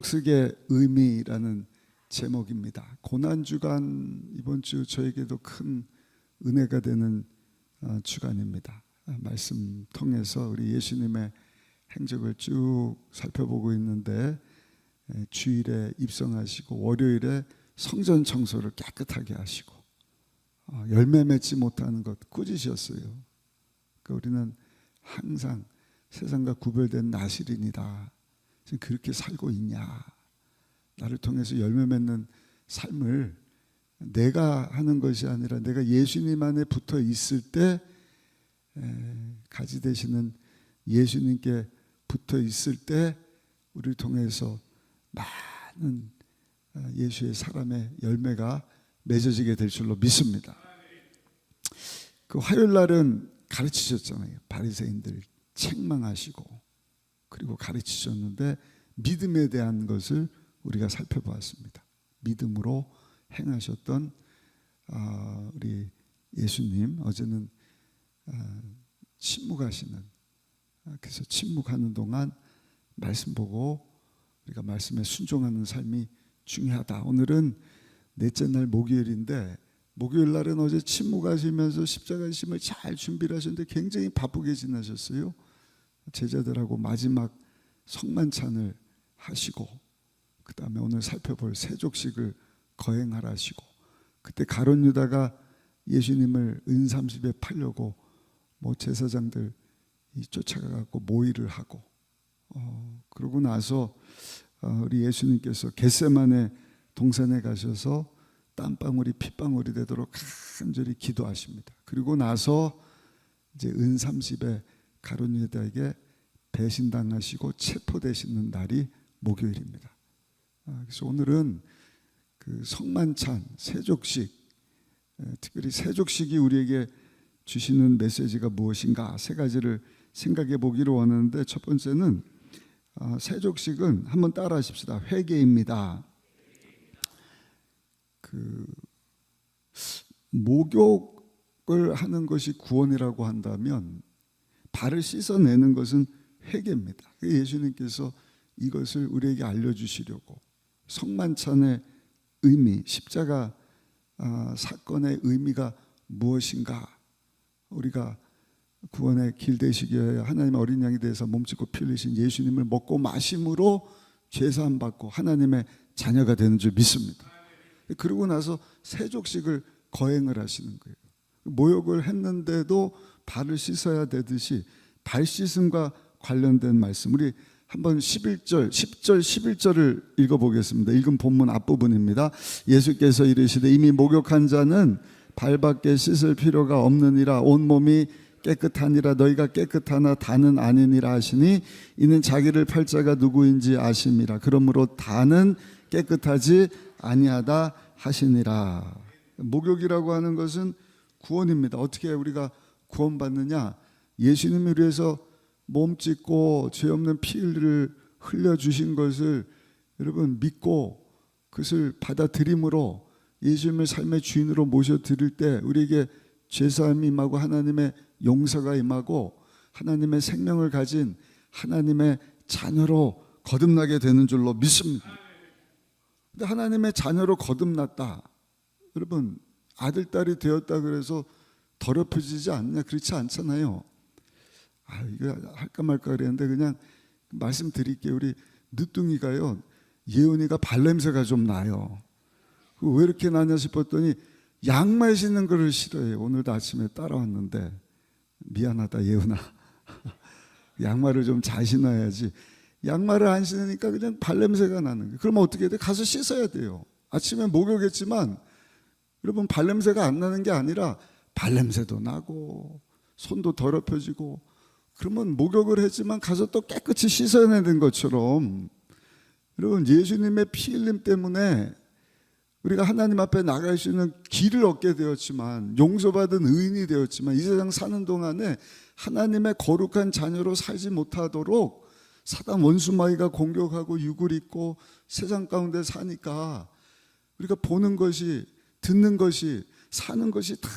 속의 의미라는 제목입니다. 고난주간 이번 주 저에게도 큰 은혜가 되는 주간입니다. 말씀 통해서 우리 예수님의 행적을 쭉 살펴보고 있는데, 주일에 입성하시고 월요일에 성전 청소를 깨끗하게 하시고 열매 맺지 못하는 것 꾸짖으셨어요. 그러니까 우리는 항상 세상과 구별된 나실인이다. 지금 그렇게 살고 있냐? 나를 통해서 열매 맺는 삶을 내가 하는 것이 아니라 내가 예수님 안에 붙어 있을 때, 가지 되시는 예수님께 붙어 있을 때 우리를 통해서 많은 예수의 사람의 열매가 맺어지게 될 줄로 믿습니다. 그 화요일 날은 가르치셨잖아요. 바리새인들 책망하시고 그리고 가르치셨는데, 믿음에 대한 것을 우리가 살펴보았습니다. 믿음으로 행하셨던 우리 예수님, 어제는 침묵하시는, 그래서 침묵하는 동안 말씀 보고 우리가 말씀에 순종하는 삶이 중요하다. 오늘은 넷째 날 목요일인데, 목요일 날은 어제 침묵하시면서 십자가 심을 잘 준비를 하셨는데 굉장히 바쁘게 지나셨어요. 제자들하고 마지막 성만찬을 하시고, 그 다음에 오늘 살펴볼 세족식을 거행하라 하시고, 그때 가룟 유다가 예수님을 은30에 팔려고 제사장들 쫓아가고 모의를 하고, 그러고 나서 우리 예수님께서 겟세마네 동산에 가셔서 땀방울이 핏방울이 되도록 간절히 기도하십니다. 그리고 나서 이제 은30에 가룟 유다에게 배신당하시고 체포되시는 날이 목요일입니다. 그래서 오늘은 그 성만찬, 세족식, 특별히 세족식이 우리에게 주시는 메시지가 무엇인가 세 가지를 생각해 보기를 원하는데, 첫 번째는 세족식은 한번 따라 하십시다. 회개입니다. 목욕을 하는 것이 구원이라고 한다면 발을 씻어내는 것은 회개입니다. 예수님께서 이것을 우리에게 알려주시려고 성만찬의 의미, 십자가 사건의 의미가 무엇인가, 우리가 구원의 길 되시기 위하여 하나님의 어린 양이 되어서 몸짓고 피 흘리신 예수님을 먹고 마심으로 죄사함 받고 하나님의 자녀가 되는 줄 믿습니다. 그러고 나서 세족식을 거행을 하시는 거예요. 모욕을 했는데도 발을 씻어야 되듯이 발 씻음과 관련된 말씀, 우리 한번 10절 11절을 읽어보겠습니다. 읽은 본문 앞부분입니다. 예수께서 이르시되 이미 목욕한 자는 발밖에 씻을 필요가 없느니라. 온몸이 깨끗하니라. 너희가 깨끗하나 다는 아니니라 하시니, 이는 자기를 팔 자가 누구인지 아심이라. 그러므로 다는 깨끗하지 아니하다 하시니라. 목욕이라고 하는 것은 구원입니다. 어떻게 우리가 구원받느냐? 예수님을 위해서 몸짓고 죄 없는 피를 흘려주신 것을 여러분 믿고 그것을 받아들임으로 예수님을 삶의 주인으로 모셔드릴 때 우리에게 죄사함이 임하고 하나님의 용서가 임하고 하나님의 생명을 가진 하나님의 자녀로 거듭나게 되는 줄로 믿습니다. 근데 하나님의 자녀로 거듭났다, 여러분 아들 딸이 되었다 그래서 더럽혀지지 않냐? 그렇지 않잖아요. 이거 할까 말까 그랬는데 그냥 말씀드릴게요. 우리 늦둥이가요, 예은이가 발냄새가 좀 나요. 왜 이렇게 나냐 싶었더니 양말 신는 거를 싫어해요. 오늘도 아침에 따라왔는데, 미안하다 예은아, 양말을 좀 잘 신어야지. 양말을 안 신으니까 그냥 발냄새가 나는 거예요. 그러면 어떻게 해야 돼? 가서 씻어야 돼요. 아침에 목욕했지만 여러분 발냄새가 안 나는 게 아니라 발냄새도 나고 손도 더럽혀지고, 그러면 목욕을 했지만 가서 또 깨끗이 씻어야 되는 것처럼, 여러분 예수님의 피 흘림 때문에 우리가 하나님 앞에 나갈 수 있는 길을 얻게 되었지만, 용서받은 의인이 되었지만, 이 세상 사는 동안에 하나님의 거룩한 자녀로 살지 못하도록 사단 원수마귀가 공격하고 유골 있고 세상 가운데 사니까 우리가 보는 것이, 듣는 것이, 사는 것이 다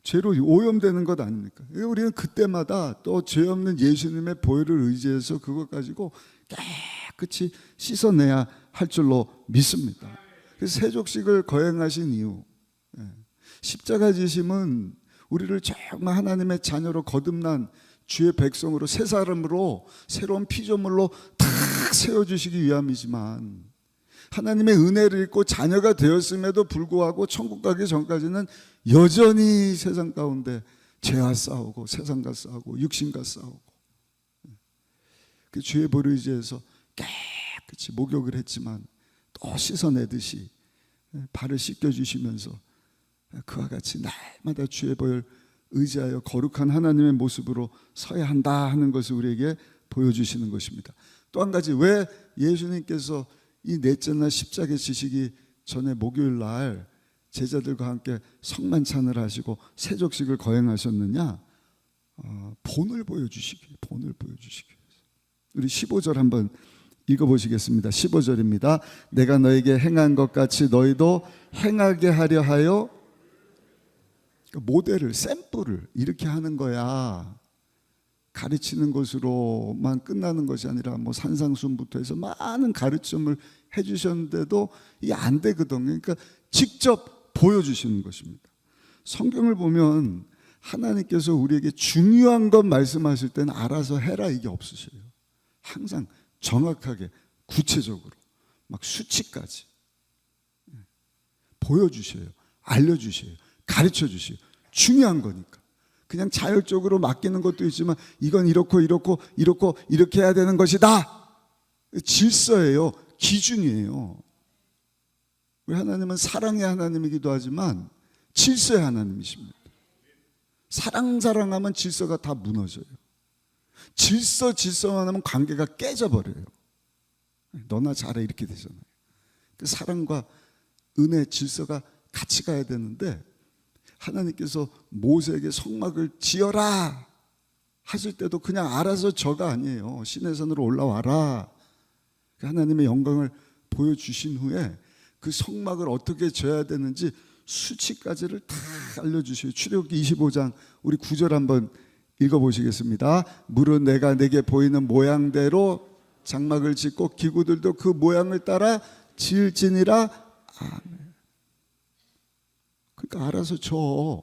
죄로 오염되는 것 아닙니까? 우리는 그때마다 또 죄 없는 예수님의 보혈을 의지해서 그것 가지고 깨끗이 씻어내야 할 줄로 믿습니다. 그래서 세족식을 거행하신 이유, 십자가 지심은 우리를 정말 하나님의 자녀로 거듭난 주의 백성으로 새 사람으로 새로운 피조물로 탁 세워주시기 위함이지만, 하나님의 은혜를 입고 자녀가 되었음에도 불구하고 천국 가기 전까지는 여전히 세상 가운데 죄와 싸우고 세상과 싸우고 육신과 싸우고, 그 주의 보혈을 의지해서 깨끗이 목욕을 했지만 또 씻어내듯이 발을 씻겨주시면서 그와 같이 날마다 주의 보혈 의지하여 거룩한 하나님의 모습으로 서야 한다 하는 것을 우리에게 보여주시는 것입니다. 또 한 가지, 왜 예수님께서 이 넷째 날 십자가에 지시기 전에 목요일 날 제자들과 함께 성만찬을 하시고 세족식을 거행하셨느냐? 본을 보여주시기 위해서. 우리 15절 한번 읽어보시겠습니다. 15절입니다. 내가 너에게 행한 것 같이 너희도 행하게 하려 하여, 모델을, 샘플을 이렇게 하는 거야. 가르치는 것으로만 끝나는 것이 아니라 뭐 산상수훈부터 해서 많은 가르침을 해주셨는데도 이게 안 되거든요. 그러니까 직접 보여주시는 것입니다. 성경을 보면 하나님께서 우리에게 중요한 것 말씀하실 때는 알아서 해라 이게 없으셔요. 항상 정확하게 구체적으로 막 수치까지 보여주셔요. 알려주셔요. 가르쳐주셔요. 중요한 거니까. 그냥 자율적으로 맡기는 것도 있지만 이건 이렇고 이렇게 해야 되는 것이다. 질서예요. 기준이에요. 우리 하나님은 사랑의 하나님이기도 하지만 질서의 하나님이십니다. 사랑하면 질서가 다 무너져요. 질서만 하면 관계가 깨져버려요. 너나 잘해 이렇게 되잖아요. 그 사랑과 은혜, 질서가 같이 가야 되는데, 하나님께서 모세에게 성막을 지어라 하실 때도 그냥 알아서 저가 아니에요. 시내산으로 올라와라. 하나님의 영광을 보여주신 후에 그 성막을 어떻게 지어야 되는지 수치까지를 다 알려주셔요. 출애굽기 25장 우리 9절 한번 읽어보시겠습니다. 물은 내가 내게 보이는 모양대로 장막을 짓고 기구들도 그 모양을 따라 지을지니라. 아멘. 그러니까 알아서 줘.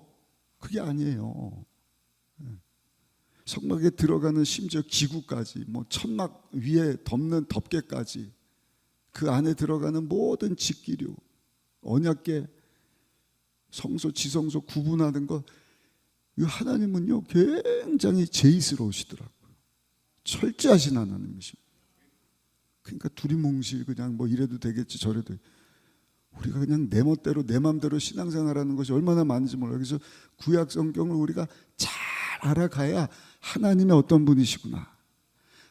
그게 아니에요. 성막에 들어가는 심지어 기구까지, 뭐 천막 위에 덮는 덮개까지, 그 안에 들어가는 모든 직기류, 언약궤, 성소, 지성소 구분하는 것, 이 하나님은요 굉장히 제의스러우시더라고요. 철저하신 하나님이십니다. 그러니까 두리뭉실 그냥 뭐 이래도 되겠지 저래도, 우리가 그냥 내 멋대로 내 마음대로 신앙생활하는 것이 얼마나 많은지 몰라요. 그래서 구약 성경을 우리가 잘 알아가야 하나님의 어떤 분이시구나,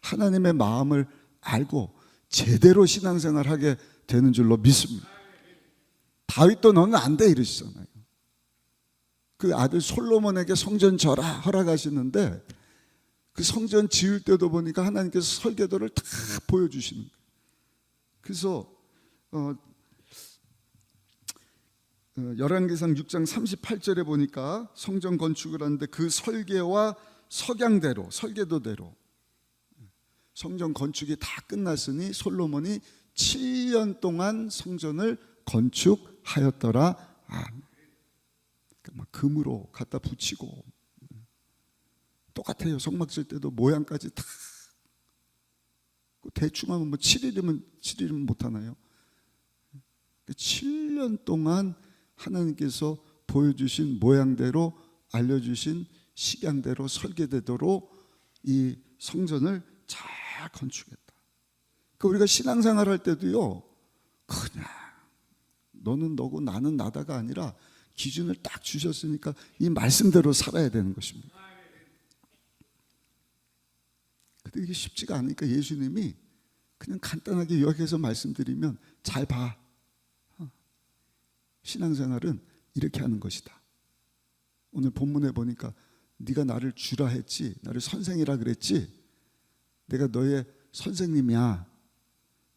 하나님의 마음을 알고 제대로 신앙생활하게 되는 줄로 믿습니다. 다윗도 너는 안 돼 이러시잖아요. 그 아들 솔로몬에게 성전 져라 허락하시는데, 그 성전 지을 때도 보니까 하나님께서 설계도를 다 보여주시는 거예요. 그래서 열왕기상 6장 38절에 보니까 성전 건축을 하는데 그 설계와 석양대로, 설계도대로 성전 건축이 다 끝났으니 솔로몬이 7년 동안 성전을 건축하였더라. 막 금으로 갖다 붙이고, 똑같아요. 성막 질 때도 모양까지 다 대충 하면 뭐 7일이면 못하나요? 7년 동안 하나님께서 보여주신 모양대로, 알려주신 식양대로, 설계대로 이 성전을 잘 건축했다. 그러니까 우리가 신앙생활 할 때도요, 그냥 너는 너고 나는 나다가 아니라 기준을 딱 주셨으니까 이 말씀대로 살아야 되는 것입니다. 근데 이게 쉽지가 않으니까 예수님이 그냥 간단하게 요약해서 말씀드리면, 잘 봐. 신앙생활은 이렇게 하는 것이다. 오늘 본문에 보니까 네가 나를 주라 했지, 나를 선생이라 그랬지, 내가 너의 선생님이야.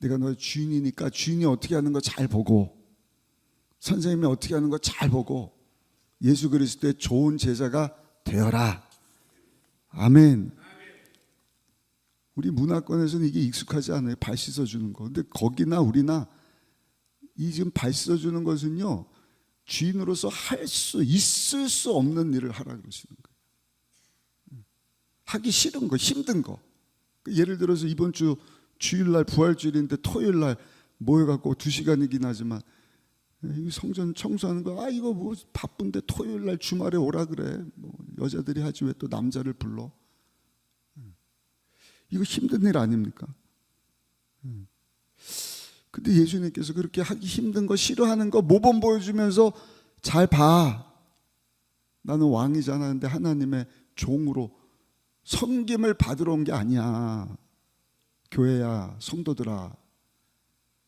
내가 너의 주인이니까 주인이 어떻게 하는 거 잘 보고, 선생님이 어떻게 하는 거 잘 보고, 예수 그리스도의 좋은 제자가 되어라. 아멘. 우리 문화권에서는 이게 익숙하지 않아요. 발 씻어주는 거. 근데 거기나 우리나 이 지금 발 씻어주는 것은요, 주인으로서 있을 수 없는 일을 하라 그러시는 거예요. 하기 싫은 거, 힘든 거. 예를 들어서 이번 주 주일날 부활주일인데 토요일날 모여갖고 2시간이긴 하지만 성전 청소하는 거, 이거 뭐 바쁜데 토요일날 주말에 오라 그래. 뭐 여자들이 하지 왜 또 남자를 불러? 이거 힘든 일 아닙니까? 근데 예수님께서 그렇게 하기 힘든 거, 싫어하는 거 모범 보여주면서 잘 봐. 나는 왕이잖아. 근데 하나님의 종으로 섬김을 받으러 온 게 아니야. 교회야, 성도들아,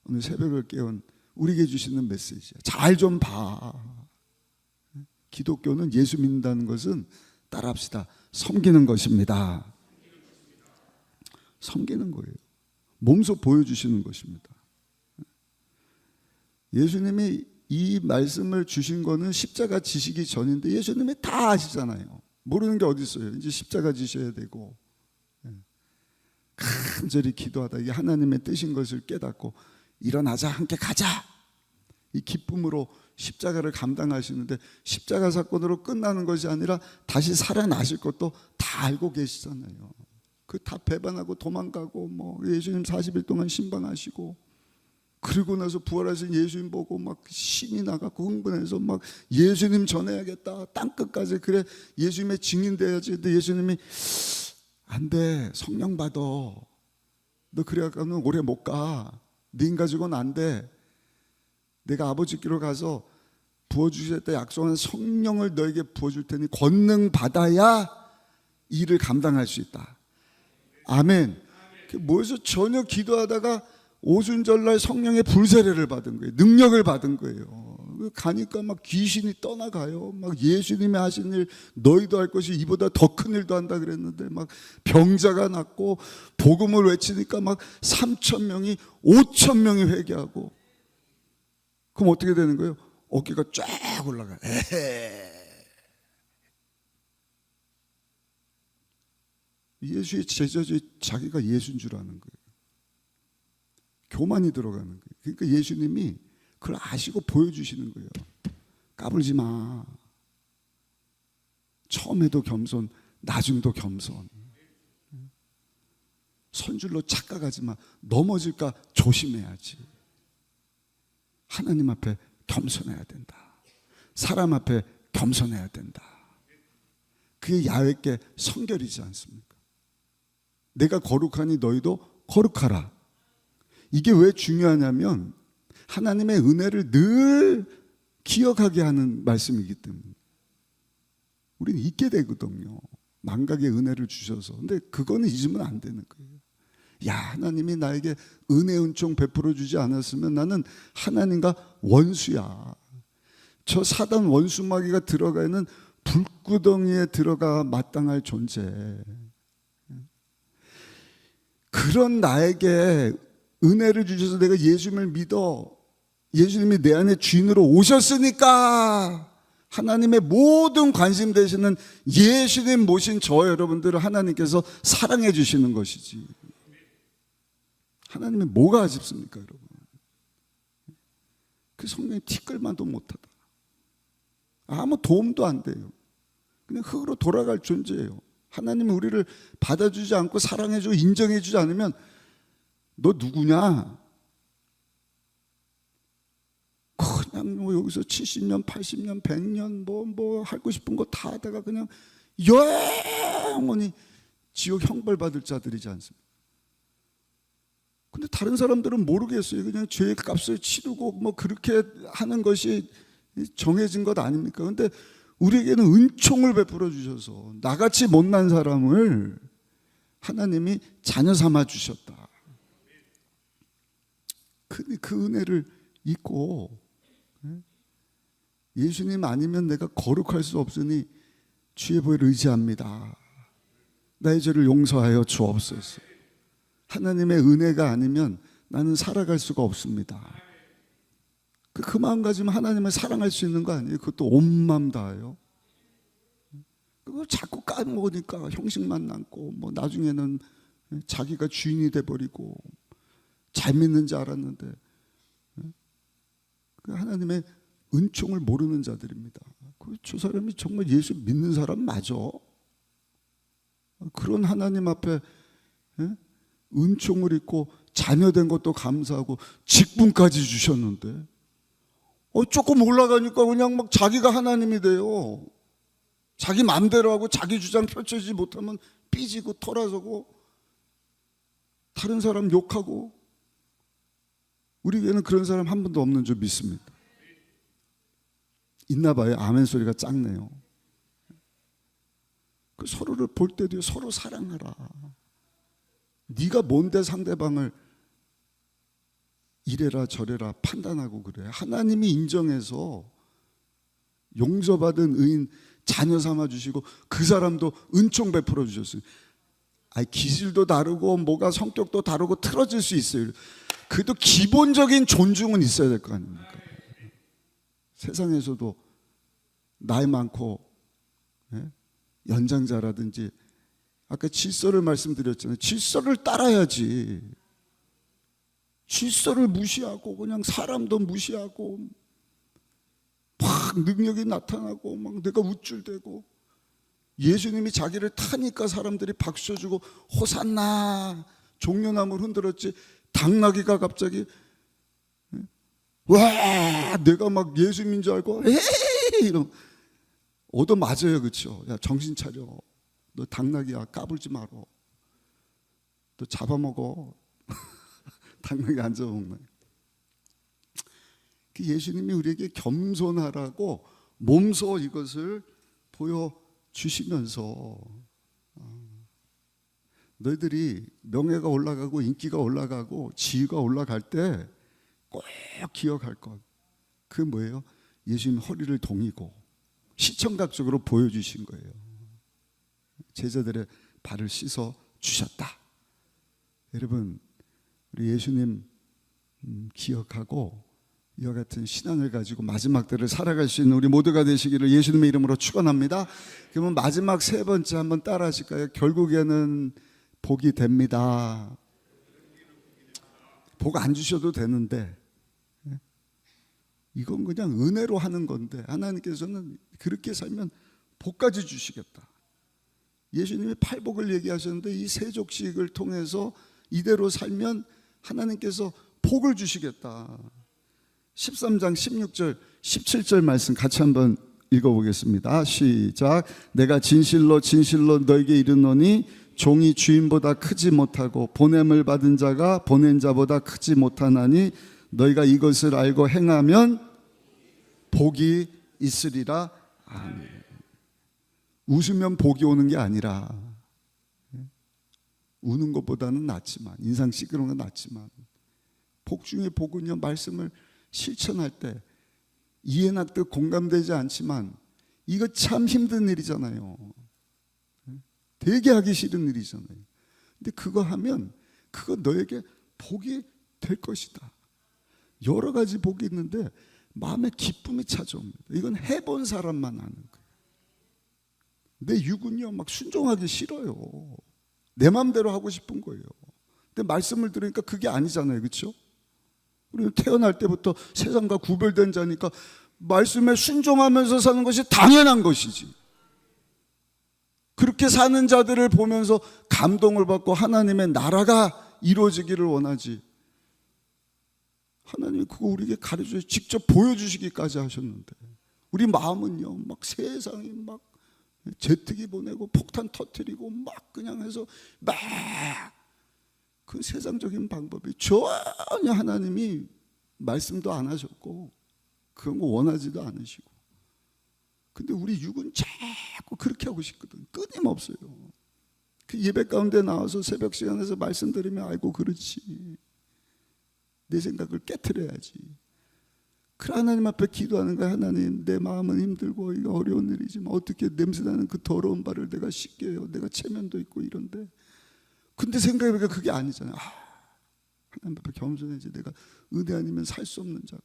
오늘 새벽을 깨운 우리에게 주시는 메시지야. 잘 좀 봐. 기독교는 예수 믿는다는 것은 따라합시다. 섬기는 것입니다. 섬기는 거예요. 몸소 보여주시는 것입니다. 예수님이 이 말씀을 주신 거는 십자가 지시기 전인데 예수님이 다 아시잖아요. 모르는 게 어디 있어요. 이제 십자가 지셔야 되고, 간절히 기도하다 이게 하나님의 뜻인 것을 깨닫고 일어나자, 함께 가자, 이 기쁨으로 십자가를 감당하시는데, 십자가 사건으로 끝나는 것이 아니라 다시 살아나실 것도 다 알고 계시잖아요. 그 다 배반하고 도망가고, 뭐 예수님 40일 동안 신방하시고, 그리고 나서 부활하신 예수님 보고 막 신이 나갖고 흥분해서 막 예수님 전해야겠다, 땅끝까지. 그래 예수님의 증인 돼야지. 근데 예수님이 안 돼, 성령 받아. 너 그래가면 오래 못 가. 네 인 가지고는 안 돼. 내가 아버지께로 가서 부어주셨다 약속한 성령을 너에게 부어줄 테니 권능 받아야 일을 감당할 수 있다. 아멘. 모여서 전혀 기도하다가 오순절날 성령의 불세례를 받은 거예요. 능력을 받은 거예요. 가니까 막 귀신이 떠나가요. 막 예수님이 하신 일 너희도 할 것이 이보다 더 큰 일도 한다 그랬는데, 막 병자가 낫고 복음을 외치니까 막 3,000명이 5,000명이 회개하고. 그럼 어떻게 되는 거예요? 어깨가 쫙 올라가요. 예수의 제자지 자기가 예수인 줄 아는 거예요. 교만이 들어가는 거예요. 그러니까 예수님이 그걸 아시고 보여주시는 거예요. 까불지 마. 처음에도 겸손, 나중도 겸손. 선줄로 착각하지 마. 넘어질까 조심해야지. 하나님 앞에 겸손해야 된다. 사람 앞에 겸손해야 된다. 그게 야훼께 성결이지 않습니까? 내가 거룩하니 너희도 거룩하라. 이게 왜 중요하냐면 하나님의 은혜를 늘 기억하게 하는 말씀이기 때문에 우리는 잊게 되거든요. 망각의 은혜를 주셔서. 근데 그거는 잊으면 안 되는 거예요. 야, 하나님이 나에게 은혜 은총 베풀어 주지 않았으면 나는 하나님과 원수야. 저 사단 원수마귀가 들어가 있는 불구덩이에 들어가 마땅할 존재. 그런 나에게 은혜를 주셔서 내가 예수님을 믿어, 예수님이 내 안에 주인으로 오셨으니까 하나님의 모든 관심 되시는 예수님 모신 저 여러분들을 하나님께서 사랑해 주시는 것이지. 하나님이 뭐가 아쉽습니까, 여러분? 그 성령이 티끌만도 못하다. 아무 도움도 안 돼요. 그냥 흙으로 돌아갈 존재예요. 하나님이 우리를 받아주지 않고 사랑해주고 인정해주지 않으면 너 누구냐? 그냥 뭐 여기서 70년, 80년, 100년 뭐 하고 싶은 거 다 하다가 그냥 영원히 지옥 형벌 받을 자들이지 않습니까? 근데 다른 사람들은 모르겠어요. 그냥 죄의 값을 치르고 뭐 그렇게 하는 것이 정해진 것 아닙니까? 근데 우리에게는 은총을 베풀어 주셔서 나같이 못난 사람을 하나님이 자녀 삼아 주셨다. 그 은혜를 잊고 예수님 아니면 내가 거룩할 수 없으니 주의 보혈을 의지합니다. 나의 죄를 용서하여 주옵소서. 하나님의 은혜가 아니면 나는 살아갈 수가 없습니다. 그 마음가짐 하나님을 사랑할 수 있는 거 아니에요? 그것도 온 마음 다해요. 그걸 자꾸 까먹으니까 형식만 남고 뭐 나중에는 자기가 주인이 돼버리고 잘 믿는 줄 알았는데 그 하나님의 은총을 모르는 자들입니다. 저 사람이 정말 예수 믿는 사람 맞아? 그런 하나님 앞에 은총을 입고 자녀된 것도 감사하고 직분까지 주셨는데 조금 올라가니까 그냥 막 자기가 하나님이 돼요. 자기 마음대로 하고 자기 주장 펼쳐지지 못하면 삐지고 털어서고 다른 사람 욕하고. 우리 교회는 그런 사람 한 분도 없는 줄 믿습니다. 있나 봐요. 아멘 소리가 작네요. 서로를 볼 때도 서로 사랑하라. 네가 뭔데 상대방을 이래라 저래라 판단하고 그래. 하나님이 인정해서 용서받은 의인 자녀 삼아 주시고 그 사람도 은총 베풀어 주셨어요. 기질도 다르고 뭐가 성격도 다르고 틀어질 수 있어요. 그래도 기본적인 존중은 있어야 될 거 아닙니까? 세상에서도 나이 많고 연장자라든지 아까 질서를 말씀드렸잖아요. 질서를 따라야지. 질서를 무시하고 그냥 사람도 무시하고 막 능력이 나타나고 막 내가 우쭐대고 예수님이 자기를 타니까 사람들이 박수 주고 호산나 종려나무를 흔들었지. 당나귀가 갑자기 와 내가 막 예수님인 줄 알고 에이 이러면 얻어 맞아요. 그렇죠? 야 정신 차려. 너 당나귀야. 까불지 말어. 너 잡아먹어. 당나귀 안 잡아먹네. 예수님이 우리에게 겸손하라고 몸소 이것을 보여주시면서 너희들이 명예가 올라가고 인기가 올라가고 지위가 올라갈 때 꼭 기억할 것. 그게 뭐예요? 예수님 허리를 동이고 시청각적으로 보여주신 거예요. 제자들의 발을 씻어 주셨다. 여러분 우리 예수님 기억하고 이와 같은 신앙을 가지고 마지막 때를 살아갈 수 있는 우리 모두가 되시기를 예수님의 이름으로 축원합니다. 그러면 마지막 세 번째 한번 따라 하실까요? 결국에는 복이 됩니다. 복 안 주셔도 되는데 이건 그냥 은혜로 하는 건데 하나님께서는 그렇게 살면 복까지 주시겠다. 예수님이 팔복을 얘기하셨는데 이 세족식을 통해서 이대로 살면 하나님께서 복을 주시겠다. 13장 16절 17절 말씀 같이 한번 읽어보겠습니다. 시작. 내가 진실로 진실로 너에게 이르노니 종이 주인보다 크지 못하고 보냄을 받은 자가 보낸 자보다 크지 못하나니 너희가 이것을 알고 행하면 복이 있으리라. 아멘. 웃으면 복이 오는 게 아니라 우는 것보다는 낫지만 인상 시끄러운 건 낫지만 복 중에 복은요 말씀을 실천할 때 이해나 뜻 공감되지 않지만 이거 참 힘든 일이잖아요. 되게 하기 싫은 일이잖아요. 근데 그거 하면 그거 너에게 복이 될 것이다. 여러 가지 복이 있는데 마음에 기쁨이 찾아옵니다. 이건 해본 사람만 아는 거예요. 내 육은요 막 순종하기 싫어요. 내 마음대로 하고 싶은 거예요. 근데 말씀을 들으니까 그게 아니잖아요. 그렇죠? 우리는 태어날 때부터 세상과 구별된 자니까 말씀에 순종하면서 사는 것이 당연한 것이지. 그렇게 사는 자들을 보면서 감동을 받고 하나님의 나라가 이루어지기를 원하지. 하나님이 그거 우리에게 가르쳐 직접 보여주시기까지 하셨는데 우리 마음은요 막 세상이 막 제트기 보내고 폭탄 터뜨리고 막 그냥 해서 막 그 세상적인 방법이 전혀 하나님이 말씀도 안 하셨고 그런 거 원하지도 않으시고 근데 우리 육은 자꾸 그렇게 하고 싶거든. 끊임없어요. 그 예배 가운데 나와서 새벽 시간에서 말씀 들으면 아이고 그렇지 내 생각을 깨트려야지. 그 하나님 앞에 기도하는 거야. 하나님 내 마음은 힘들고 이거 어려운 일이지만 어떻게 냄새나는 그 더러운 발을 내가 씻게요. 내가 체면도 있고 이런데 근데 생각해보니까 그게 아니잖아요. 하나님 앞에 겸손해지 내가 은혜 아니면 살 수 없는 자고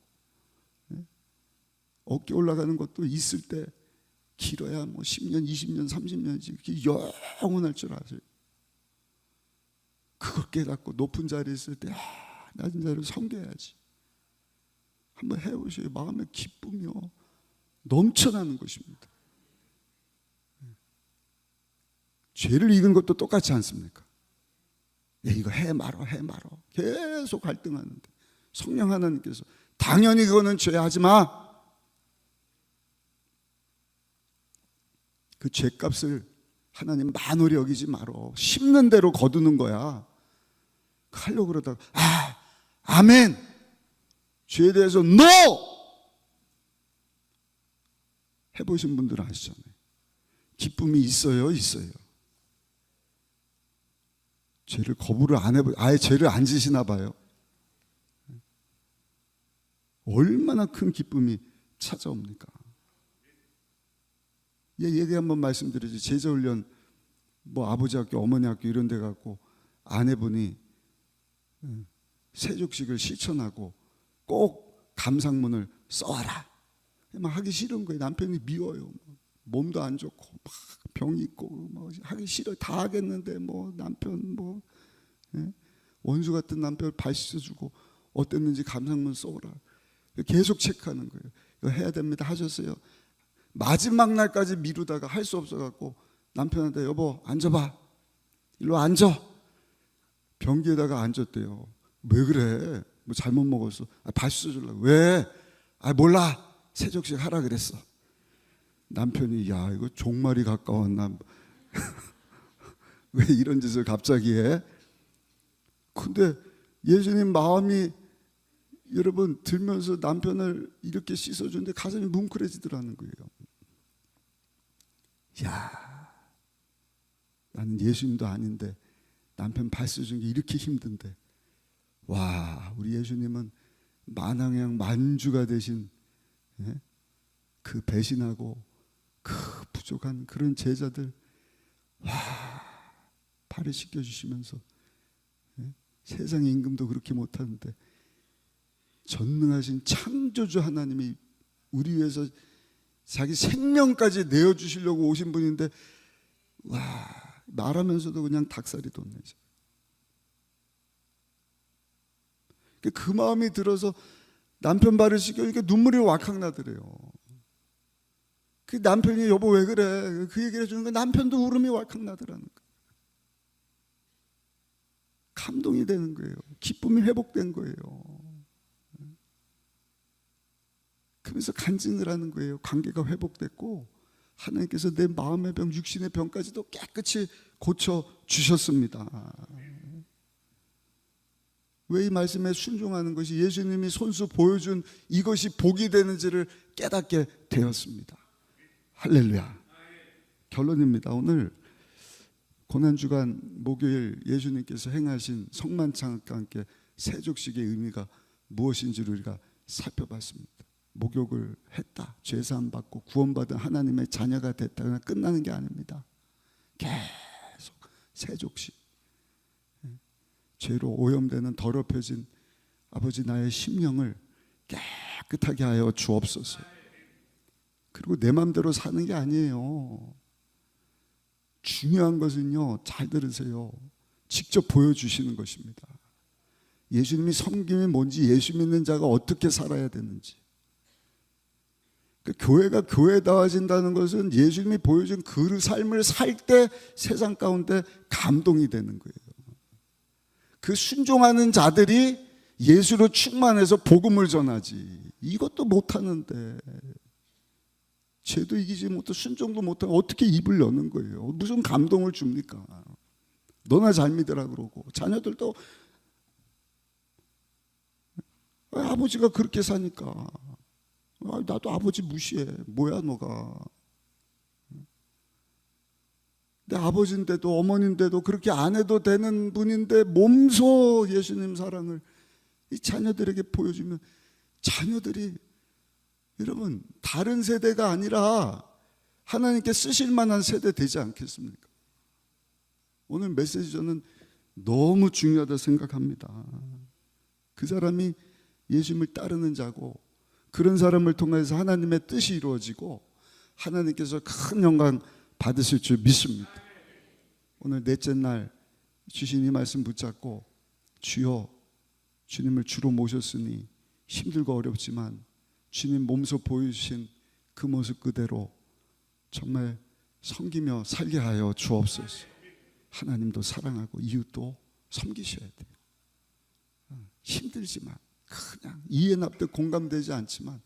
어깨 올라가는 것도 있을 때 길어야 뭐 10년, 20년, 30년이지 그게 영원할 줄 아세요? 그걸 깨닫고 높은 자리에 있을 때 낮은 자리를 섬겨야지. 한번 해보세요. 마음의 기쁨이요 넘쳐나는 것입니다. 죄를 이긴 것도 똑같지 않습니까? 이거 해 말어 계속 갈등하는데 성령 하나님께서 당연히 그거는 죄하지 마. 그 죄값을 하나님 만홀히 여기지 말어. 심는 대로 거두는 거야. 하려고 그러다가 아멘. 죄에 대해서 NO! 해보신 분들은 아시잖아요. 기쁨이 있어요. 죄를 거부를 안 해보, 아예 죄를 안 지시나 봐요. 얼마나 큰 기쁨이 찾아옵니까? 얘기 한번 말씀드리지. 제자훈련 뭐 아버지 학교, 어머니 학교 이런 데 갖고 아내분이 세족식을 실천하고 꼭 감상문을 써와라. 막 하기 싫은 거예요. 남편이 미워요. 몸도 안 좋고 막 병이 있고 뭐 하기 싫어. 다 하겠는데 뭐 남편 뭐 원수 같은 남편 발 씻어주고 어땠는지 감상문 써오라. 계속 체크하는 거예요. 이거 해야 됩니다. 하셨어요. 마지막 날까지 미루다가 할 수 없어갖고 남편한테 여보 앉아봐. 일로 앉아. 변기에다가 앉았대요. 왜 그래? 뭐 잘못 먹었어? 발 씻어주려고. 왜? 몰라. 세족식 하라 그랬어. 남편이 야 이거 종말이 가까웠나? 왜 이런 짓을 갑자기 해? 근데 예수님 마음이 여러분 들면서 남편을 이렇게 씻어주는데 가슴이 뭉클해지더라는 거예요. 야, 나는 예수님도 아닌데 남편 발 씻어준 게 이렇게 힘든데, 와, 우리 예수님은 만왕양 만주가 되신 그 배신하고 그 부족한 그런 제자들, 와, 발을 씻겨주시면서 세상의 임금도 그렇게 못하는데 전능하신 창조주 하나님이 우리 위해서 자기 생명까지 내어주시려고 오신 분인데, 와, 말하면서도 그냥 닭살이 돋네죠. 그 마음이 들어서 남편 발을 씻겨니까 눈물이 왁칵 나더래요. 그 남편이 여보 왜 그래? 그 얘기를 해주는 거 남편도 울음이 왈칵 나더라는 거예요. 감동이 되는 거예요. 기쁨이 회복된 거예요. 그러면서 간증을 하는 거예요. 관계가 회복됐고 하나님께서 내 마음의 병, 육신의 병까지도 깨끗이 고쳐주셨습니다. 왜 이 말씀에 순종하는 것이 예수님이 손수 보여준 이것이 복이 되는지를 깨닫게 되었습니다. 할렐루야. 결론입니다. 오늘 고난주간 목요일 예수님께서 행하신 성만찬과 함께 세족식의 의미가 무엇인지를 우리가 살펴봤습니다. 목욕을 했다, 죄사함 받고 구원받은 하나님의 자녀가 됐다가 끝나는 게 아닙니다. 계속 세족식, 죄로 오염되는 더럽혀진 아버지 나의 심령을 깨끗하게 하여 주옵소서. 그리고 내 마음대로 사는 게 아니에요. 중요한 것은요, 잘 들으세요, 직접 보여주시는 것입니다. 예수님이 섬김이 뭔지, 예수 믿는 자가 어떻게 살아야 되는지. 교회가 교회다워진다는 것은 예수님이 보여준 그 삶을 살 때 세상 가운데 감동이 되는 거예요. 그 순종하는 자들이 예수로 충만해서 복음을 전하지. 이것도 못하는데, 죄도 이기지 못하고 순종도 못하고 어떻게 입을 여는 거예요? 무슨 감동을 줍니까? 너나 잘 믿으라 그러고, 자녀들도 아버지가 그렇게 사니까 나도 아버지 무시해. 뭐야 너가? 내 아버지인데도 어머니인데도 그렇게 안 해도 되는 분인데 몸소 예수님 사랑을 이 자녀들에게 보여주면, 자녀들이 여러분 다른 세대가 아니라 하나님께 쓰실 만한 세대 되지 않겠습니까? 오늘 메시지 저는 너무 중요하다 생각합니다. 그 사람이 예수님을 따르는 자고 그런 사람을 통해서 하나님의 뜻이 이루어지고 하나님께서 큰 영광 받으실 줄 믿습니다. 오늘 넷째 날 주신 이 말씀 붙잡고 주여, 주님을 주로 모셨으니 힘들고 어렵지만 주님 몸소 보여주신 그 모습 그대로 정말 섬기며 살게 하여 주옵소서. 하나님도 사랑하고 이웃도 섬기셔야 돼요. 힘들지만 그냥 이해 납득 공감되지 않지만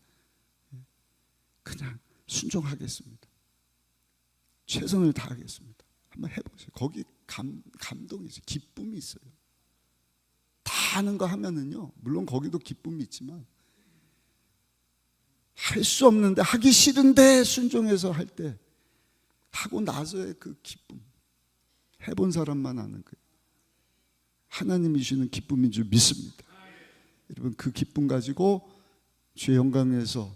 그냥 순종하겠습니다. 최선을 다하겠습니다. 한번 해보세요. 거기 감동이 있어요. 기쁨이 있어요. 다 아는 거 하면은요, 물론 거기도 기쁨이 있지만 할 수 없는데, 하기 싫은데 순종해서 할 때, 하고 나서의 그 기쁨, 해본 사람만 아는 거예요. 하나님이 주시는 기쁨인 줄 믿습니다. 여러분, 그 기쁨 가지고 주의 영광에서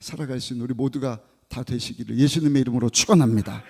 살아갈 수 있는 우리 모두가 다 되시기를 예수님의 이름으로 축원합니다.